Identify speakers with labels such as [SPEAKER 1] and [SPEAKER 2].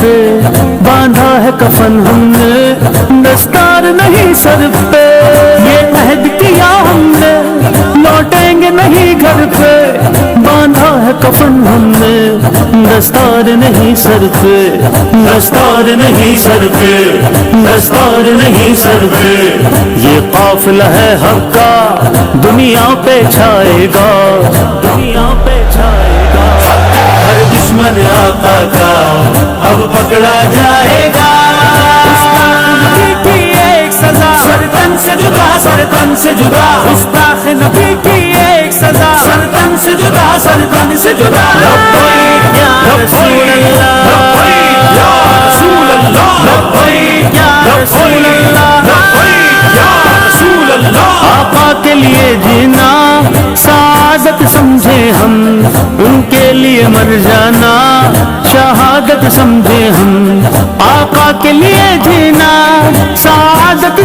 [SPEAKER 1] پہ، باندھا ہے کفن ہم نے دستار نہیں سر پہ، یہ عہد کیا ہم نے لوٹیں گے نہیں گھر پہ، باندھا ہے کفن ہم نے دستار نہیں سر پہ، دستار نہیں سر پہ، دستار نہیں سر پہ، یہ قافلہ ہے حق کا دنیا پہ چھائے گا، دنیا پہ چھائے گا، ہر دشمن آقا کا اب پکڑا جائے گا، نبی کی ایک سزا سرتن سے جدا، سرتن سے جدا، گستاخ نبی کی ایک سزا سرتن سے جدا، سرتن سے جدا، لبیک یا رسول اللہ، لبیک یا رسول اللہ، لبیک یا رسول اللہ، لبیک یا رسول اللہ، آقا کے لیے جینا سعادت سمجھے ہم، ان کے لیے مر جانا شہادت سمجھے ہم، آقا کے لیے جینا سعادت